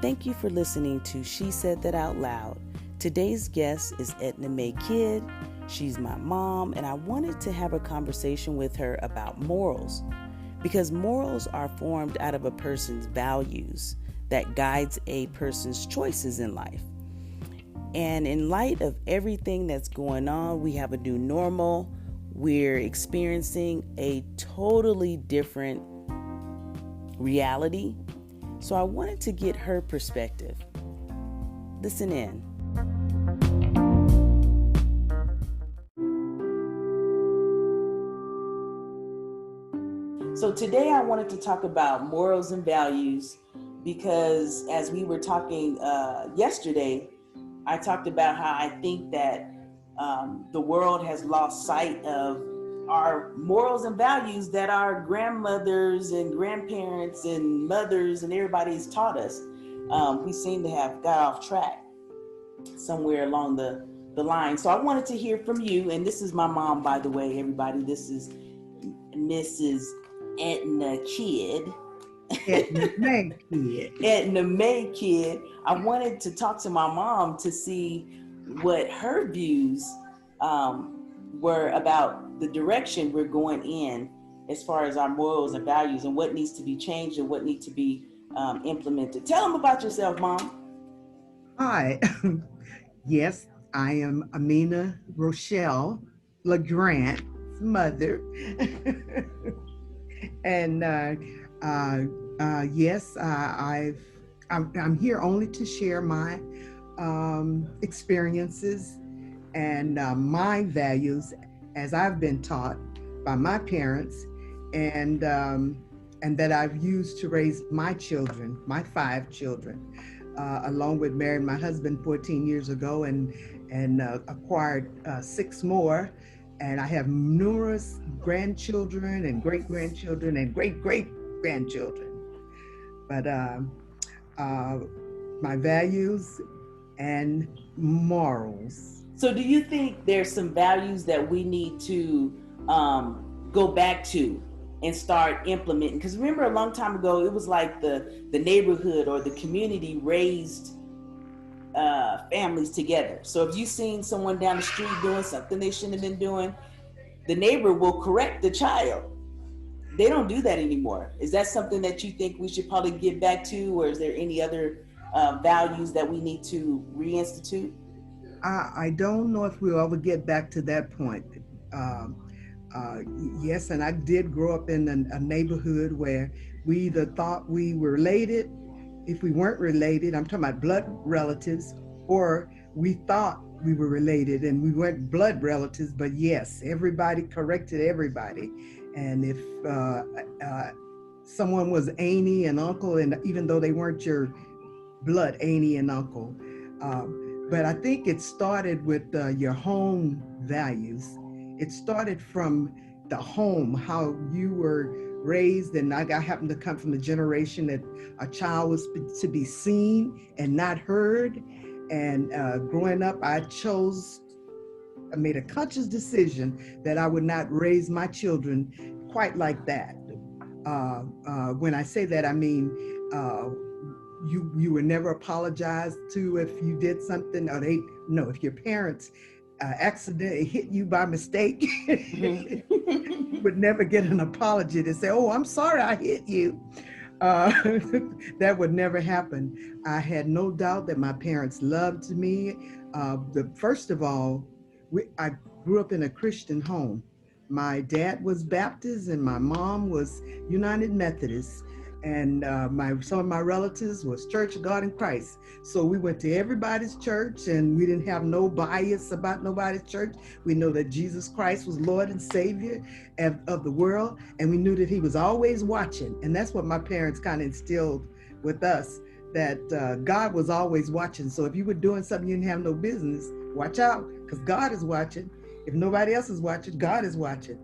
Thank you for listening to She Said That Out Loud. Today's guest is Edna Mae Kidd. She's my mom, and I wanted to have a conversation with her about morals, because morals are formed out of a person's values that guides a person's choices in life. And in light of everything that's going on, we have a new normal. We're experiencing a totally different reality. So I wanted to get her perspective. Listen in. So today I wanted to talk about morals and values because as we were talking yesterday, I talked about how I think that the world has lost sight of our morals and values that our grandmothers and grandparents and mothers and everybody's taught us. We seem to have got off track somewhere along the line. So I wanted to hear from you, and this is my mom, by the way, everybody. This is Mrs. Edna Kidd. Edna Mae Kidd. Edna Mae Kidd. I wanted to talk to my mom to see what her views were about the direction we're going in as far as our morals and values and what needs to be changed and what needs to be implemented. Tell them about yourself, Mom. Hi. Yes, I am Amina Rochelle LeGrant's mother. And yes, I'm here only to share my experiences and my values as I've been taught by my parents, and that I've used to raise my children, my 5 children, along with marrying my husband 14 years ago and acquired 6 more. And I have numerous grandchildren and great-grandchildren and great-great-grandchildren. But my values and morals. So do you think there's some values that we need to go back to and start implementing? Because remember a long time ago, it was like the neighborhood or the community raised families together. So if you've seen someone down the street doing something they shouldn't have been doing, the neighbor will correct the child. They don't do that anymore. Is that something that you think we should probably get back to, or is there any other values that we need to reinstitute? I don't know if we'll ever get back to that point. Yes, and I did grow up in a neighborhood where we either thought we were related. If we weren't related, I'm talking about blood relatives, or we thought we were related and we weren't blood relatives, but yes, everybody corrected everybody. And if someone was auntie and uncle, and even though they weren't your blood auntie and uncle, but I think it started with your home values. It started from the home, how you were raised, and I happened to come from the generation that a child was to be seen and not heard. And growing up, I made a conscious decision that I would not raise my children quite like that. When I say that, I mean, you were never apologized to if you did something, or if your parents accidentally hit you by mistake, you would never get an apology to say, "Oh, I'm sorry I hit you." That would never happen. I had no doubt that my parents loved me. First of all, I grew up in a Christian home. My dad was Baptist and my mom was United Methodist. And some of my relatives was Church of God in Christ. So we went to everybody's church, and we didn't have no bias about nobody's church. We know that Jesus Christ was Lord and Savior of the world, and we knew that he was always watching. And that's what my parents kind of instilled with us, that God was always watching. So if you were doing something you didn't have no business, watch out, because God is watching. If nobody else is watching, God is watching.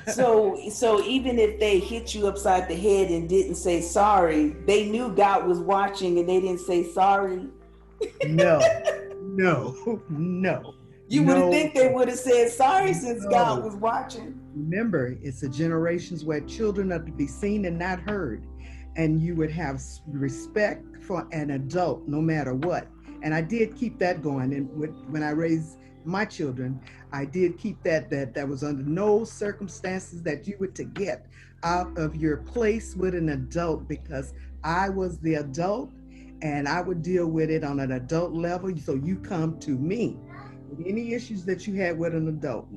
So even if they hit you upside the head and didn't say sorry, they knew God was watching and they didn't say sorry? No. You wouldn't think they would have said sorry since God was watching. Remember, it's the generations where children are to be seen and not heard. and you would have respect for an adult no matter what. And I did keep that going. And when I raised my children, I did keep that was under no circumstances that you were to get out of your place with an adult, because I was the adult and I would deal with it on an adult level. So you come to me with any issues that you had with an adult.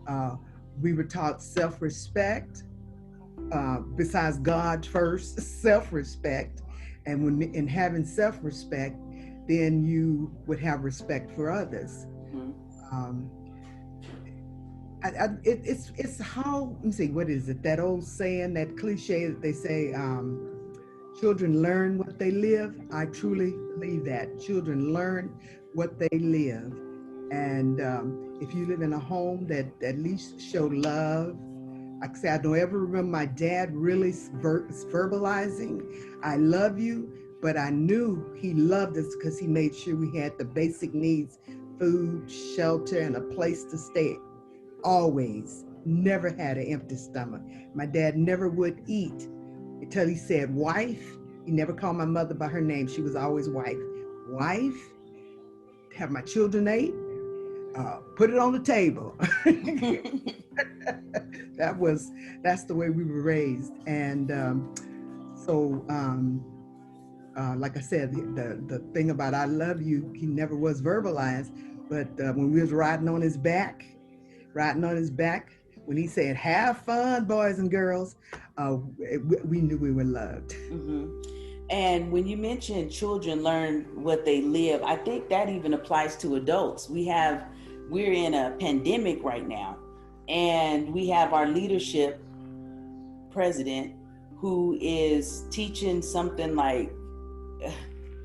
Uh, we were taught self-respect, besides God first, self-respect. And when in having self-respect, then you would have respect for others. Um, it's how, let me see, what is it? That old saying, that cliche that they say, children learn what they live. I truly believe that children learn what they live. And if you live in a home that at least show love, like I said, I don't ever remember my dad really verbalizing, I love you, but I knew he loved us because he made sure we had the basic needs, food, shelter, and a place to stay. Always, never had an empty stomach. My dad never would eat until he said wife. He never called my mother by her name. She was always wife. Wife, have my children ate, put it on the table. That's the way we were raised. And like I said, the thing about I love you, he never was verbalized, but when we was riding on his back, when he said, have fun, boys and girls, we knew we were loved. Mm-hmm. And when you mention children learn what they live, I think that even applies to adults. We're in a pandemic right now, and we have our leadership president who is teaching something like,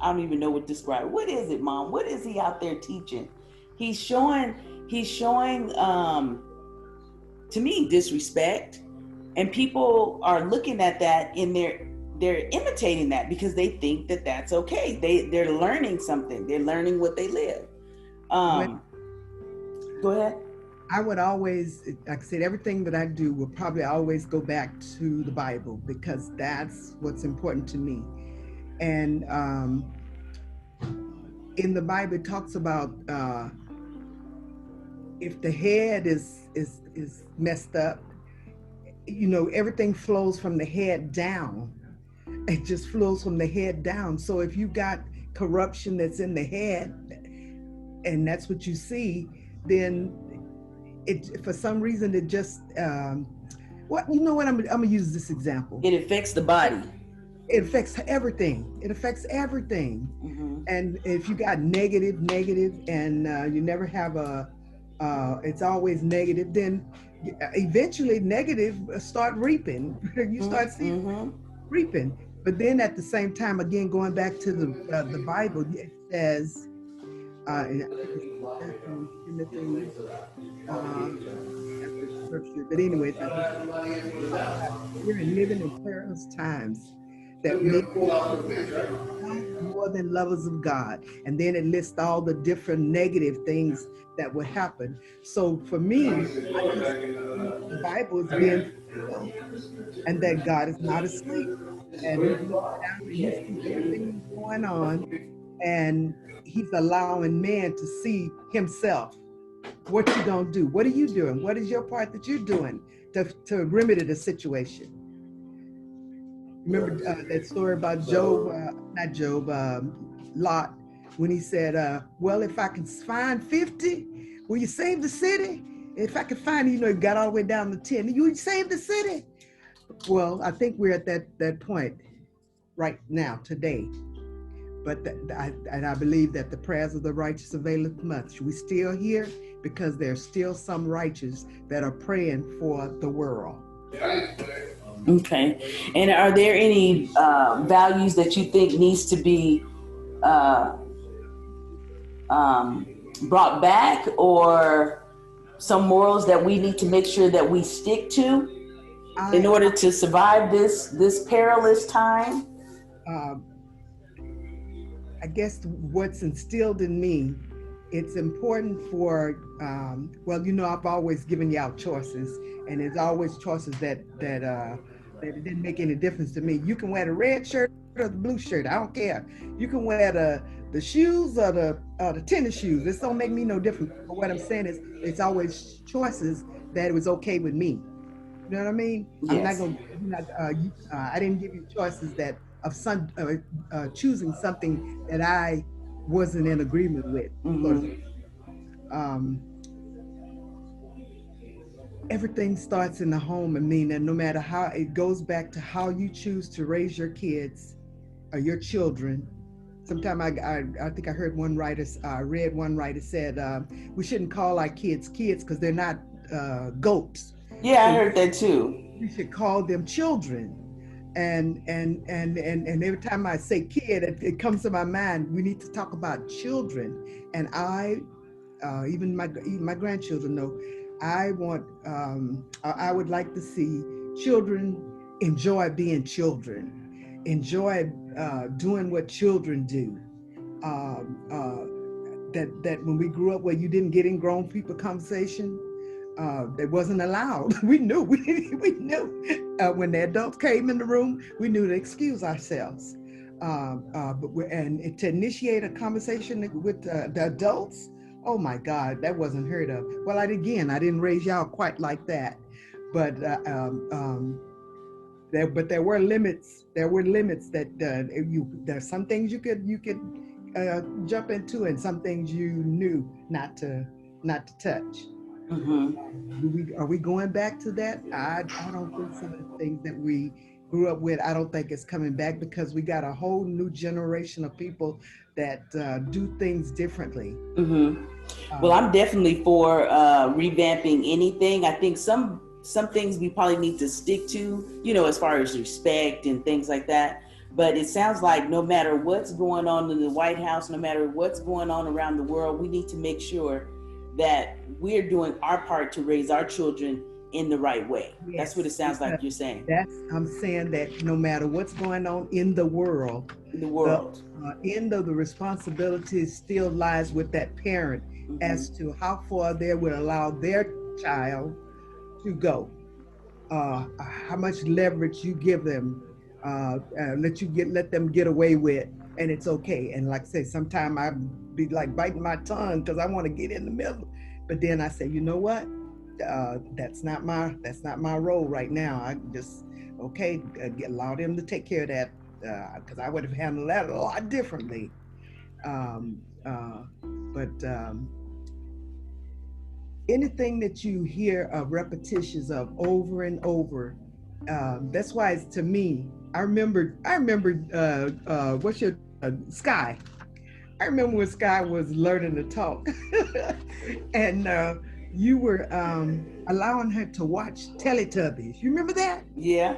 I don't even know what to describe. What is it, Mom? What is he out there teaching? He's showing to me, disrespect, and people are looking at that and they're imitating that because they think that that's okay. They're learning something. They're learning what they live. Go ahead. I would always, like I said, everything that I do will probably always go back to the Bible, because that's what's important to me. And in the Bible, it talks about if the head is messed up, everything flows from the head down. It just flows from the head down. So if you got corruption that's in the head, and that's what you see, then it, for some reason, it just, I'm gonna use this example. It affects the body. It affects everything. It affects everything. Mm-hmm. And if you got negative, and you never have it's always negative, then eventually negative start reaping. You start seeing reaping. But then at the same time, again, going back to the Bible, it says, but anyway, we're living in perilous times that make more than lovers of God. And then it lists all the different negative things that would happen. So for me, the Bible is being fulfilled, and that God is not asleep. And He looks down and He sees everything going on, and He's allowing man to see himself. What you gonna do? What are you doing? What is your part that you're doing to remedy the situation? Remember that story about Lot, when he said, well, if I can find 50, will you save the city? If I can find, he got all the way down to 10, you would save the city? Well, I think we're at that point right now, today. But I believe that the prayers of the righteous availeth much. We're still here because there's still some righteous that are praying for the world. Okay. And are there any values that you think needs to be brought back, or some morals that we need to make sure that we stick to in order to survive this perilous time? I guess what's instilled in me, it's important for, I've always given you out choices, and it's always choices that that it didn't make any difference to me. You can wear the red shirt or the blue shirt. I don't care. You can wear the shoes or the tennis shoes. This don't make me no difference. But what I'm saying is, it's always choices that it was okay with me. You know what I mean? I'm not Yes. gonna. You're not, I didn't give you choices that of some choosing something that I wasn't in agreement with. So to Mm-hmm. speak. Um, Everything starts in the home. I mean, and no matter how it goes back to how you choose to raise your kids or your children. Sometimes I think I heard one writer, read one writer said, we shouldn't call our kids kids because they're not goats. Yeah, I So heard that too. we should call them children. And every time I say kid, it comes to my mind. We need to talk about children. And even my grandchildren know, I would like to see children enjoy being children, enjoy doing what children do. Um, uh, that when we grew up, where you didn't get in grown people conversation, that wasn't allowed. We knew we knew when the adults came in the room, we knew to excuse ourselves. And to initiate a conversation with the adults, oh my God, that wasn't heard of. Well, I didn't raise y'all quite like that, but there were limits. There were limits that there's some things you could jump into, and some things you knew not to touch. Mm-hmm. Are we going back to that? I don't think some of the things that we grew up with, I don't think it's coming back, because we got a whole new generation of people that do things differently. Mm-hmm. Well, Um, I'm definitely for revamping anything. I think some things we probably need to stick to, as far as respect and things like that. But it sounds like no matter what's going on in the White House, no matter what's going on around the world, we need to make sure that we're doing our part to raise our children in the right way. That's what it yes, sounds like because you're saying. I'm saying that no matter what's going on in the world, In the the world. end of the responsibility still lies with that parent Mm-hmm. as to how far they would allow their child to go, how much leverage you give them, let them get away with, and it's okay. And like I say, sometimes I be like biting my tongue because I want to get in the middle, but then I say, you know what? That's not my role right now. I just okay, allow them to take care of that, because I would have handled that a lot differently. Um, uh, but anything that you hear of repetitions of over and over, that's why it's, to me, I remember what's your Sky. I remember when Sky was learning to talk, and you were allowing her to watch Teletubbies. You remember that? Yeah.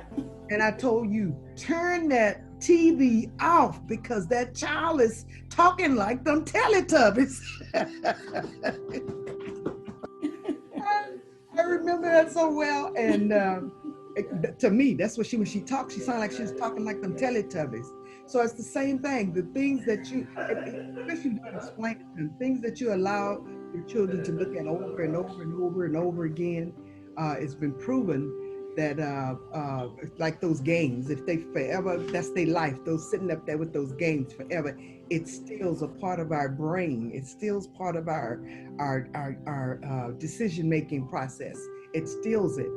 And I told you, turn that TV off because that child is talking like them Teletubbies. I remember that so well. And to me, that's what when she talks, she sounded like she was talking like them Teletubbies. So it's the same thing. The things that especially doing explaining them, things that you allow your children to look at over and over and over and over again, it's been proven that like those games, if they forever, that's their life, those sitting up there with those games forever, it stills a part of our brain. It stills part of our decision making process. It stills it.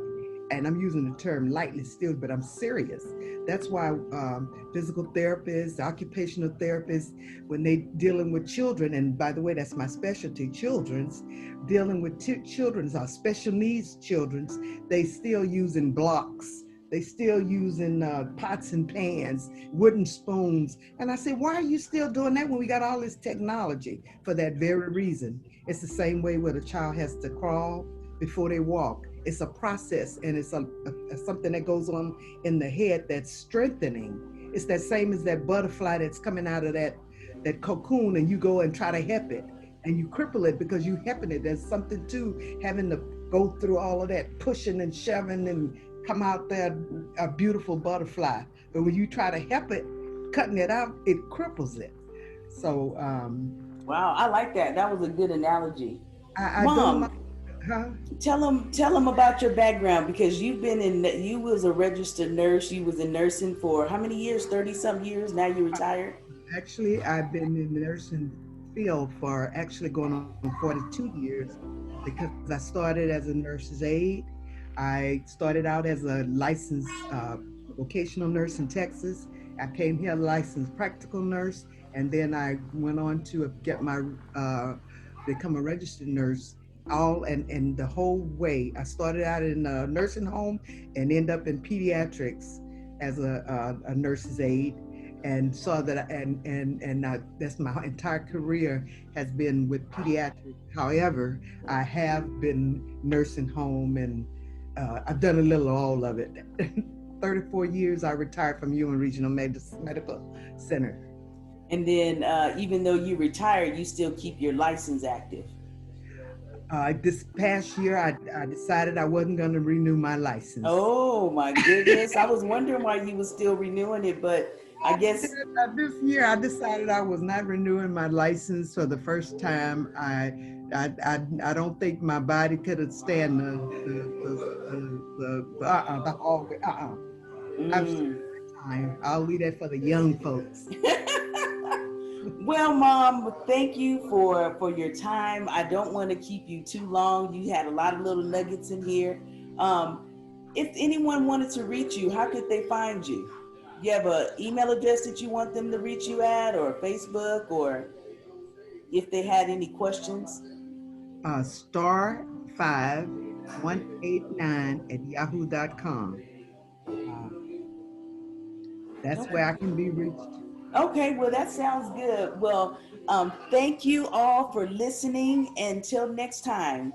And I'm using the term lightly still, but I'm serious. That's why physical therapists, occupational therapists, when they dealing with children, and by the way, that's my specialty, children's, dealing with children's, our special needs children's, they still using blocks. They still using pots and pans, wooden spoons. And I say, why are you still doing that when we got all this technology? For that very reason. It's the same way where the child has to crawl before they walk. It's a process, and it's something that goes on in the head that's strengthening. It's that same as that butterfly that's coming out of that cocoon, and you go and try to help it, and you cripple it because you helping it. There's something to having to go through all of that pushing and shoving and come out there a beautiful butterfly. But when you try to help it, cutting it out, it cripples it. So Wow, I like that. That was a good analogy. I don't Mom, like Huh? Tell them about your background, because you was a registered nurse. You was in nursing for how many years? 30 some years. Now you retired. Actually, I've been in the nursing field for actually going on 42 years because I started as a nurse's aide. I started out as a licensed vocational nurse in Texas. I came here licensed practical nurse, and then I went on to get my become a registered nurse. All and the whole way, I started out in a nursing home and end up in pediatrics as a nurse's aide, and saw that that's my entire career has been with pediatrics. However, I have been nursing home, and I've done a little of all of it. 34 years I retired from Human Regional Medical Center. And then even though you retired, you still keep your license active. This past year, I decided I wasn't going to renew my license. Oh my goodness. I was wondering why you was still renewing it, but I guess. This year, I decided I was not renewing my license for the first time. I don't think my body could stand the hallway. I've Mm. time. I'll leave that for the young folks. Well, Mom, thank you for your time. I don't want to keep you too long. You had a lot of little nuggets in here. Um, if anyone wanted to reach you, how could they find you? You have an email address that you want them to reach you at, or Facebook, or if they had any questions? Star 5189 at yahoo.com. Uh, that's Okay. where I can be reached. Okay, well, that sounds good. Well, thank you all for listening. Until next time.